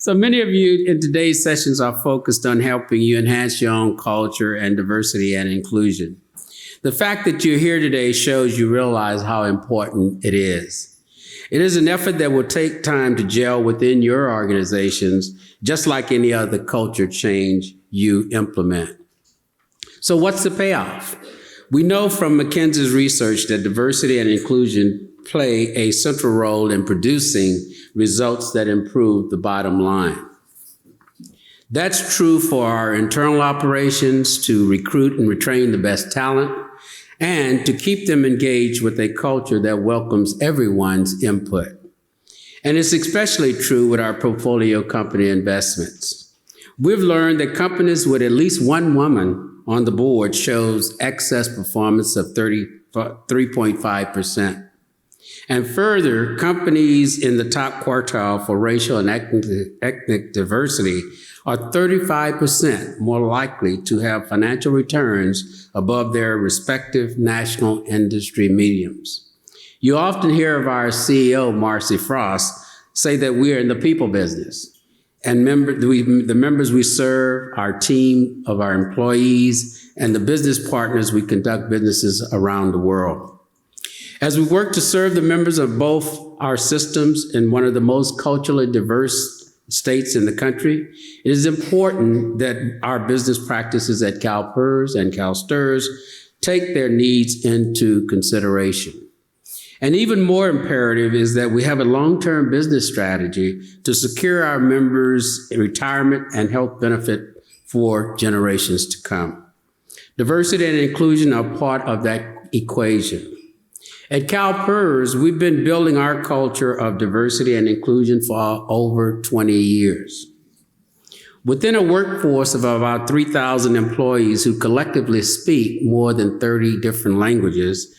So many of you in today's sessions are focused on helping you enhance your own culture and diversity and inclusion. The fact that you're here today shows you realize how important it is. It is an effort that will take time to gel within your organizations, just like any other culture change you implement. So what's the payoff? We know from McKinsey's research that diversity and inclusion play a central role in producing results that improve the bottom line. That's true for our internal operations to recruit and retain the best talent and to keep them engaged with a culture that welcomes everyone's input. And it's especially true with our portfolio company investments. We've learned that companies with at least one woman on the board shows excess performance of 3.5%. And further, companies in the top quartile for racial and ethnic diversity are 35% more likely to have financial returns above their respective national industry medians. You often hear of our CEO, Marcy Frost, say that we are in the people business. And the members we serve, our team of our employees, and the business partners we conduct businesses around the world. As we work to serve the members of both our systems in one of the most culturally diverse states in the country, it is important that our business practices at CalPERS and CalSTRS take their needs into consideration. And even more imperative is that we have a long-term business strategy to secure our members' retirement and health benefit for generations to come. Diversity and inclusion are part of that equation. At CalPERS, we've been building our culture of diversity and inclusion for over 20 years. Within a workforce of about 3,000 employees who collectively speak more than 30 different languages,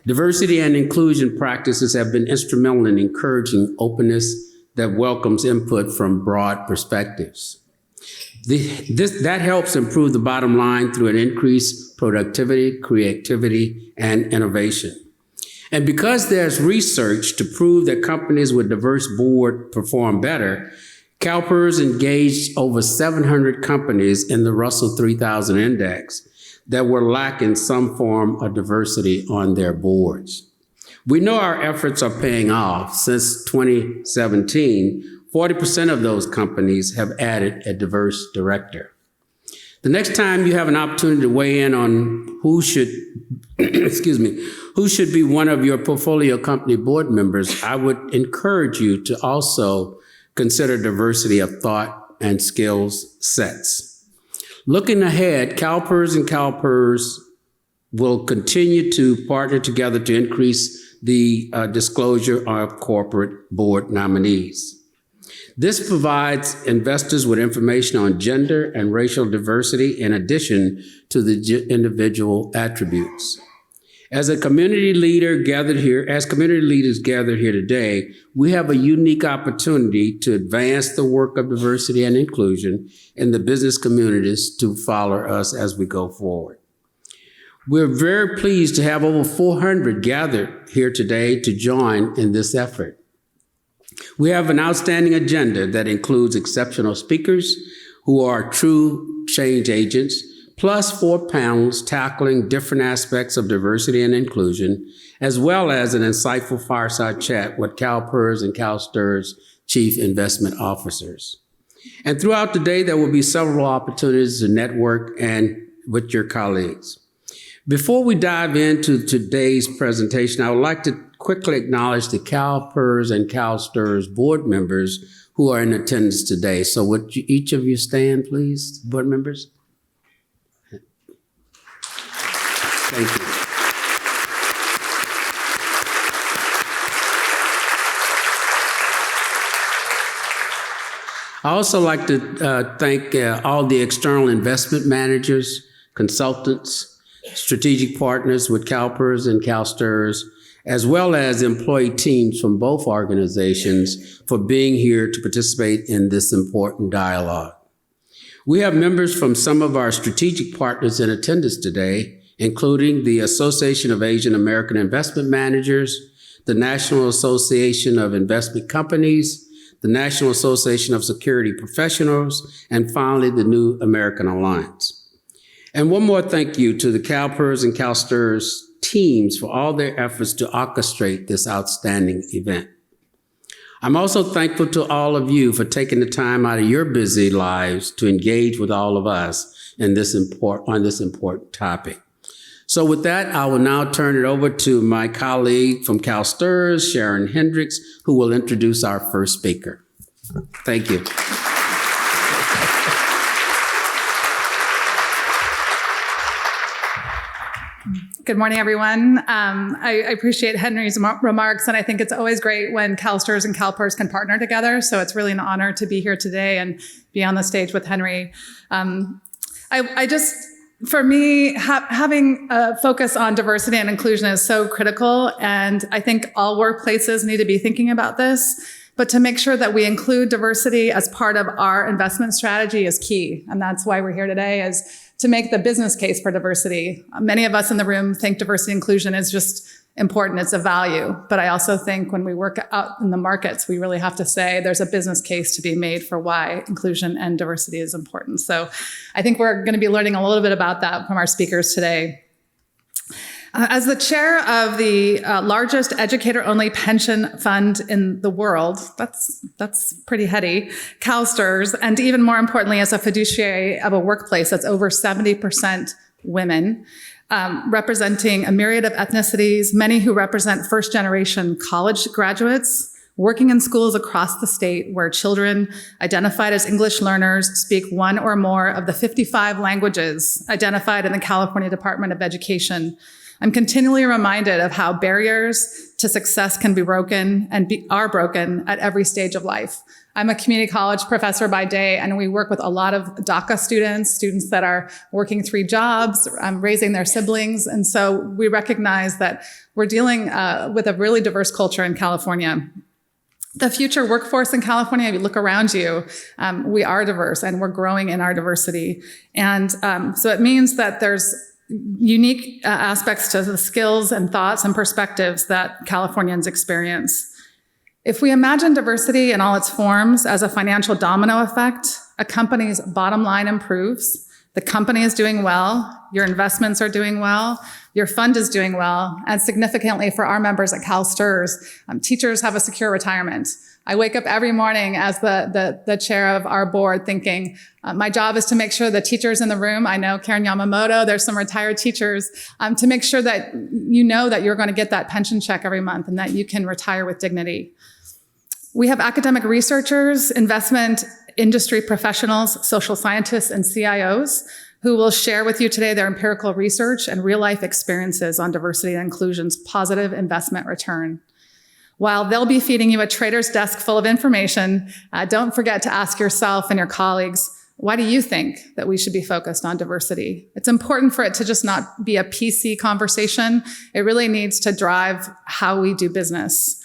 diversity and inclusion practices have been instrumental in encouraging openness that welcomes input from broad perspectives. That helps improve the bottom line through an increased productivity, creativity, and innovation. And because there's research to prove that companies with diverse board perform better, CalPERS engaged over 700 companies in the Russell 3000 Index that were lacking some form of diversity on their boards. We know our efforts are paying off. Since 2017, 40% of those companies have added a diverse director. The next time you have an opportunity to weigh in on who should, who should be one of your portfolio company board members, I would encourage you to also consider diversity of thought and skills sets. Looking ahead, CalPERS and CalPERS will continue to partner together to increase the disclosure of corporate board nominees. This provides investors with information on gender and racial diversity in addition to the individual attributes. As community leaders gathered here today, we have a unique opportunity to advance the work of diversity and inclusion in the business communities to follow us as we go forward. We're very pleased to have over 400 gathered here today to join in this effort. We have an outstanding agenda that includes exceptional speakers who are true change agents, plus 4 panels tackling different aspects of diversity and inclusion, as well as an insightful fireside chat with CalPERS and CalSTRS chief investment officers. And throughout the day, there will be several opportunities to network and with your colleagues. Before we dive into today's presentation, I would like to quickly acknowledge the CalPERS and CalSTRS board members who are in attendance today. So would each of you stand, please, board members? Thank you. I also like to thank all the external investment managers, consultants, strategic partners with CalPERS and CalSTRS, as well as employee teams from both organizations for being here to participate in this important dialogue. We have members from some of our strategic partners in attendance today, including the Association of Asian American Investment Managers, the National Association of Investment Companies, the National Association of Security Professionals, and finally, the New American Alliance. And one more thank you to the CalPERS and CalSTRS teams for all their efforts to orchestrate this outstanding event. I'm also thankful to all of you for taking the time out of your busy lives to engage with all of us on this important topic. So with that, I will now turn it over to my colleague from CalSTRS, Sharon Hendricks, who will introduce our first speaker. Thank you. Good morning, everyone. I appreciate Henry's remarks, and I think it's always great when CalSTRS and CalPERS can partner together. So it's really an honor to be here today and be on the stage with Henry. For me, having a focus on diversity and inclusion is so critical, and I think all workplaces need to be thinking about this. But to make sure that we include diversity as part of our investment strategy is key, and that's why we're here today, is to make the business case for diversity. Many of us in the room think diversity and inclusion is just important, it's a value. But I also think when we work out in the markets, we really have to say there's a business case to be made for why inclusion and diversity is important. So I think we're going to be learning a little bit about that from our speakers today. As the chair of the largest educator-only pension fund in the world, that's pretty heady, CalSTRS, and even more importantly, as a fiduciary of a workplace that's over 70% women, representing a myriad of ethnicities, many who represent first-generation college graduates, working in schools across the state where children identified as English learners speak one or more of the 55 languages identified in the California Department of Education. I'm continually reminded of how barriers to success can be broken and are broken at every stage of life. I'm a community college professor by day, and we work with a lot of DACA students that are working 3 jobs, raising their siblings. And so we recognize that we're dealing with a really diverse culture in California. The future workforce in California, if you look around you, we are diverse and we're growing in our diversity. And so it means that there's unique aspects to the skills and thoughts and perspectives that Californians experience. If we imagine diversity in all its forms as a financial domino effect, a company's bottom line improves, the company is doing well, your investments are doing well, your fund is doing well, and significantly for our members at CalSTRS, teachers have a secure retirement. I wake up every morning as the chair of our board thinking, my job is to make sure the teachers in the room, I know Karen Yamamoto, there's some retired teachers, to make sure that you know that you're going to get that pension check every month and that you can retire with dignity. We have academic researchers, investment industry professionals, social scientists, and CIOs who will share with you today their empirical research and real-life experiences on diversity and inclusion's positive investment return. While they'll be feeding you a trader's desk full of information, don't forget to ask yourself and your colleagues, why do you think that we should be focused on diversity? It's important for it to just not be a PC conversation. It really needs to drive how we do business.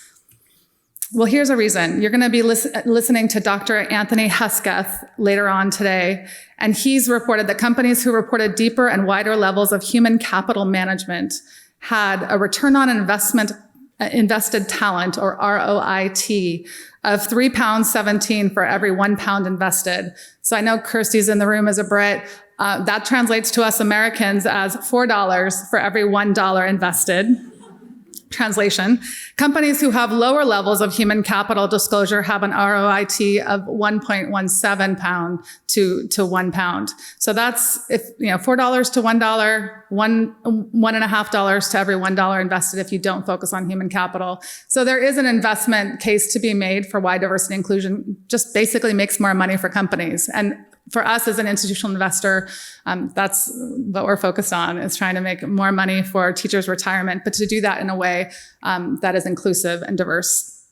Well, here's a reason. You're going to be listening to Dr. Anthony Hesketh later on today, and he's reported that companies who reported deeper and wider levels of human capital management had a return on invested talent, or ROIT, of £3.17 for every £1 invested. So I know Kirsty's in the room as a Brit. That translates to us Americans as $4 for every $1 invested. Translation, companies who have lower levels of human capital disclosure have an ROIT of 1.17 pound to £1. So that's, if $4 to $1, $1.50 to every $1 invested if you don't focus on human capital. So there is an investment case to be made for why diversity and inclusion just basically makes more money for companies. And for us as an institutional investor, that's what we're focused on, is trying to make more money for teachers' retirement, but to do that in a way that is inclusive and diverse.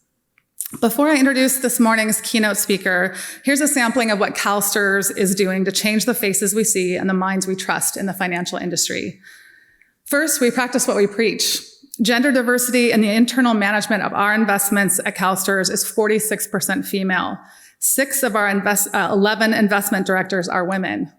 Before I introduce this morning's keynote speaker, here's a sampling of what CalSTRS is doing to change the faces we see and the minds we trust in the financial industry. First, we practice what we preach. Gender diversity in the internal management of our investments at CalSTRS is 46% female. 6 of our 11 investment directors are women.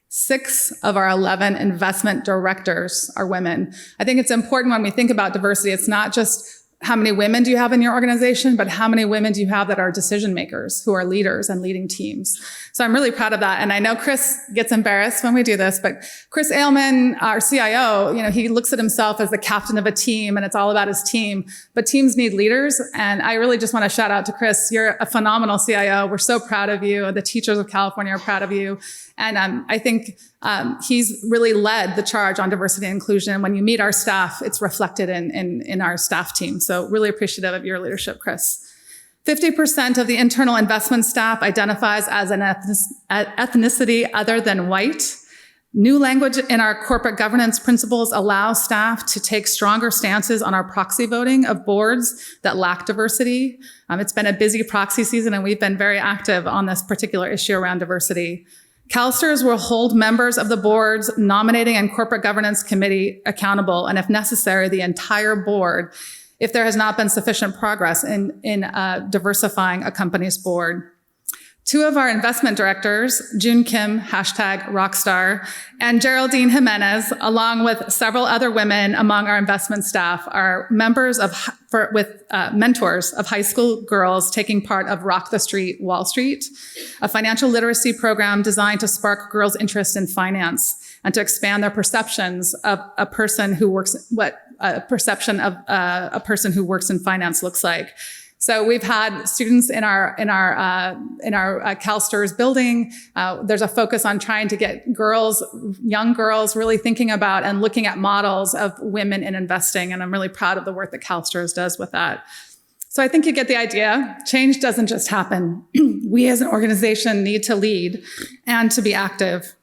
6 of our 11 investment directors are women. I think it's important when we think about diversity, it's not just how many women do you have in your organization, but how many women do you have that are decision makers, who are leaders and leading teams? So I'm really proud of that. And I know Chris gets embarrassed when we do this, but Chris Ailman, our CIO, he looks at himself as the captain of a team and it's all about his team, but teams need leaders. And I really just want to shout out to Chris. You're a phenomenal CIO. We're so proud of you. The teachers of California are proud of you. And I think he's really led the charge on diversity and inclusion. When you meet our staff, it's reflected in our staff team. So really appreciative of your leadership, Chris. 50% of the internal investment staff identifies as an ethnicity other than white. New language in our corporate governance principles allow staff to take stronger stances on our proxy voting of boards that lack diversity. It's been a busy proxy season, and we've been very active on this particular issue around diversity. CalSTRS will hold members of the board's nominating and corporate governance committee accountable, and if necessary, the entire board, if there has not been sufficient progress in diversifying a company's board. 2 of our investment directors, June Kim, #rockstar, and Geraldine Jimenez, along with several other women among our investment staff, are members mentors of high school girls taking part of Rock the Street, Wall Street, a financial literacy program designed to spark girls' interest in finance and to expand their perceptions of a person who works, a person who works in finance looks like. So we've had students in our CalSTRS building. There's a focus on trying to get young girls really thinking about and looking at models of women in investing. And I'm really proud of the work that CalSTRS does with that. So I think you get the idea. Change doesn't just happen. We as an organization need to lead and to be active.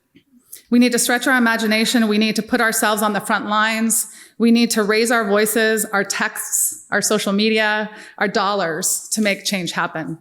We need to stretch our imagination. We need to put ourselves on the front lines. We need to raise our voices, our texts, our social media, our dollars to make change happen.